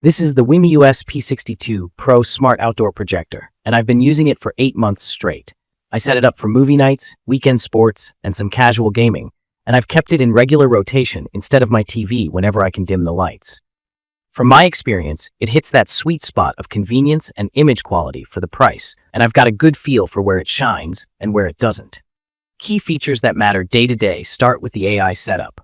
This is the WiMiUS P62 Pro Smart Outdoor Projector, and I've been using it for 8 months straight. I set it up for movie nights, weekend sports, and some casual gaming, and I've kept it in regular rotation instead of my TV whenever I can dim the lights. From my experience, it hits that sweet spot of convenience and image quality for the price, and I've got a good feel for where it shines and where it doesn't. Key features that matter day to day start with the AI setup.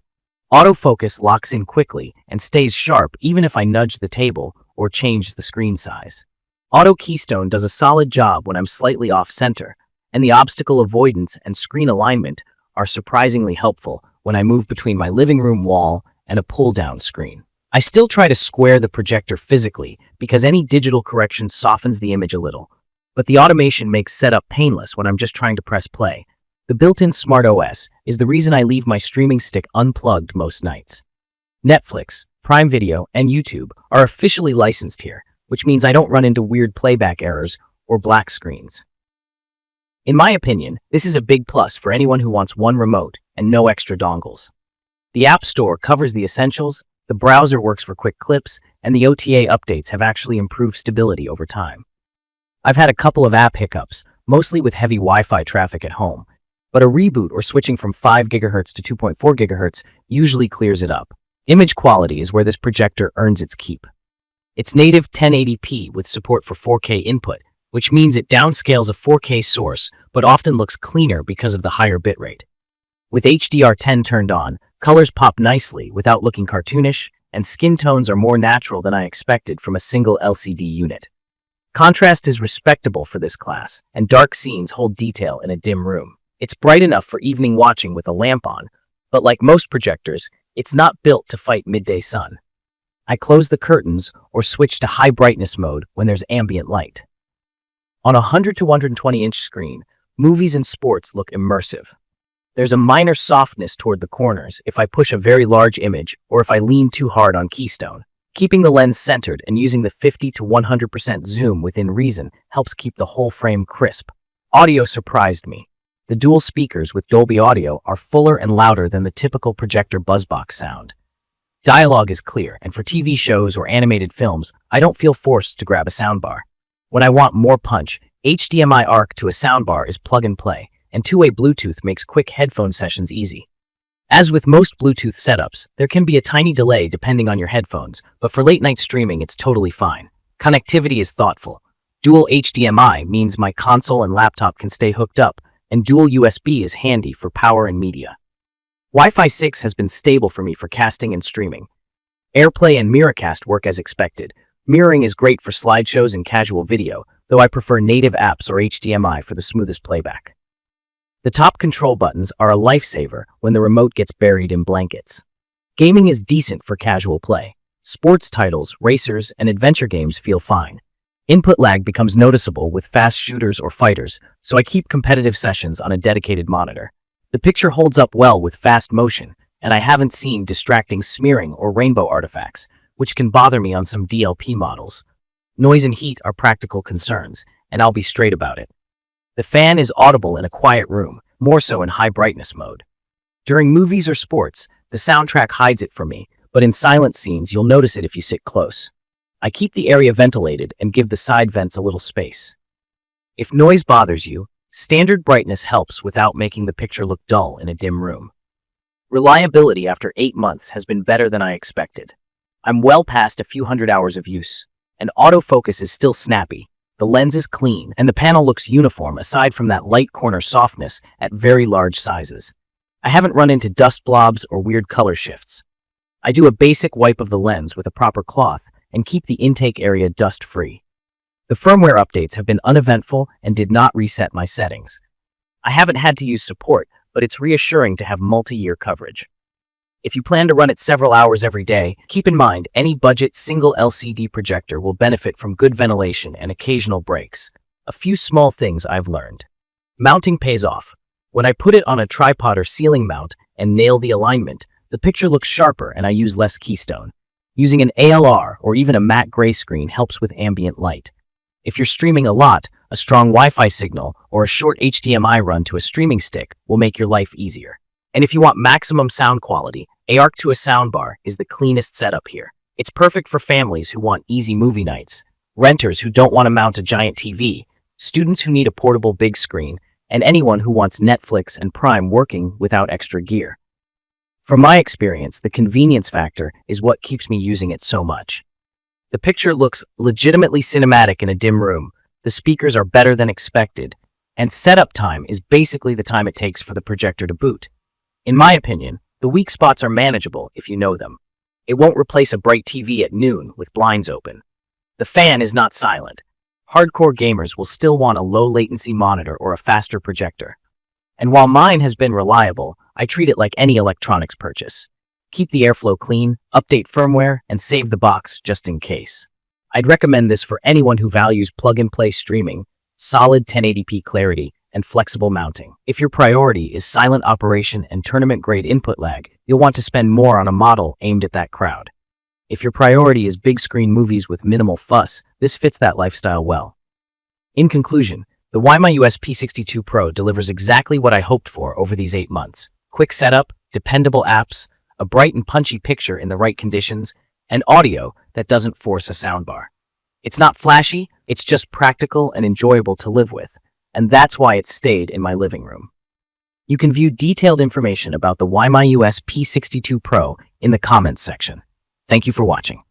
Autofocus locks in quickly and stays sharp even if I nudge the table or change the screen size. Auto keystone does a solid job when I'm slightly off-center, and the obstacle avoidance and screen alignment are surprisingly helpful when I move between my living room wall and a pull-down screen. I still try to square the projector physically because any digital correction softens the image a little, but the automation makes setup painless when I'm just trying to press play. The built-in Smart OS is the reason I leave my streaming stick unplugged most nights. Netflix, Prime Video, and YouTube are officially licensed here, which means I don't run into weird playback errors or black screens. In my opinion, this is a big plus for anyone who wants one remote and no extra dongles. The App Store covers the essentials, the browser works for quick clips, and the OTA updates have actually improved stability over time. I've had a couple of app hiccups, mostly with heavy Wi-Fi traffic at home, but a reboot or switching from 5 GHz to 2.4 GHz usually clears it up. Image quality is where this projector earns its keep. It's native 1080p with support for 4K input, which means it downscales a 4K source, but often looks cleaner because of the higher bitrate. With HDR10 turned on, colors pop nicely without looking cartoonish, and skin tones are more natural than I expected from a single LCD unit. Contrast is respectable for this class, and dark scenes hold detail in a dim room. It's bright enough for evening watching with a lamp on, but like most projectors, it's not built to fight midday sun. I close the curtains or switch to high brightness mode when there's ambient light. On a 100 to 120-inch screen, movies and sports look immersive. There's a minor softness toward the corners if I push a very large image or if I lean too hard on keystone. Keeping the lens centered and using the 50 to 100% zoom within reason helps keep the whole frame crisp. Audio surprised me. The dual speakers with Dolby audio are fuller and louder than the typical projector buzzbox sound. Dialogue is clear, and for TV shows or animated films, I don't feel forced to grab a soundbar. When I want more punch, HDMI ARC to a soundbar is plug and play, and two-way Bluetooth makes quick headphone sessions easy. As with most Bluetooth setups, there can be a tiny delay depending on your headphones, but for late-night streaming, it's totally fine. Connectivity is thoughtful. Dual HDMI means my console and laptop can stay hooked up, and dual USB is handy for power and media. Wi-Fi 6 has been stable for me for casting and streaming. AirPlay and Miracast work as expected. Mirroring is great for slideshows and casual video, though I prefer native apps or HDMI for the smoothest playback. The top control buttons are a lifesaver when the remote gets buried in blankets. Gaming is decent for casual play. Sports titles, racers, and adventure games feel fine. Input lag becomes noticeable with fast shooters or fighters, so I keep competitive sessions on a dedicated monitor. The picture holds up well with fast motion, and I haven't seen distracting smearing or rainbow artifacts, which can bother me on some DLP models. Noise and heat are practical concerns, and I'll be straight about it. The fan is audible in a quiet room, more so in high brightness mode. During movies or sports, the soundtrack hides it from me, but in silent scenes you'll notice it if you sit close. I keep the area ventilated and give the side vents a little space. If noise bothers you, standard brightness helps without making the picture look dull in a dim room. Reliability after 8 months has been better than I expected. I'm well past a few hundred hours of use, and autofocus is still snappy. The lens is clean, and the panel looks uniform aside from that light corner softness at very large sizes. I haven't run into dust blobs or weird color shifts. I do a basic wipe of the lens with a proper cloth and keep the intake area dust-free. The firmware updates have been uneventful and did not reset my settings. I haven't had to use support, but it's reassuring to have multi-year coverage. If you plan to run it several hours every day, keep in mind any budget single LCD projector will benefit from good ventilation and occasional breaks. A few small things I've learned. Mounting pays off. When I put it on a tripod or ceiling mount and nail the alignment, the picture looks sharper and I use less keystone. Using an ALR or even a matte gray screen helps with ambient light. If you're streaming a lot, a strong Wi-Fi signal or a short HDMI run to a streaming stick will make your life easier. And if you want maximum sound quality, ARC to a soundbar is the cleanest setup here. It's perfect for families who want easy movie nights, renters who don't want to mount a giant TV, students who need a portable big screen, and anyone who wants Netflix and Prime working without extra gear. From my experience, the convenience factor is what keeps me using it so much. The picture looks legitimately cinematic in a dim room, the speakers are better than expected, and setup time is basically the time it takes for the projector to boot. In my opinion, the weak spots are manageable if you know them. It won't replace a bright TV at noon with blinds open. The fan is not silent. Hardcore gamers will still want a low-latency monitor or a faster projector. And while mine has been reliable, I treat it like any electronics purchase. Keep the airflow clean, update firmware, and save the box just in case. I'd recommend this for anyone who values plug-and-play streaming, solid 1080p clarity, and flexible mounting. If your priority is silent operation and tournament-grade input lag, you'll want to spend more on a model aimed at that crowd. If your priority is big-screen movies with minimal fuss, this fits that lifestyle well. In conclusion, the WiMiUS P62 Pro delivers exactly what I hoped for over these 8 months. Quick setup, dependable apps, a bright and punchy picture in the right conditions, and audio that doesn't force a soundbar. It's not flashy, it's just practical and enjoyable to live with, and that's why it stayed in my living room. You can view detailed information about the WiMiUS P62 Pro in the comments section. Thank you for watching.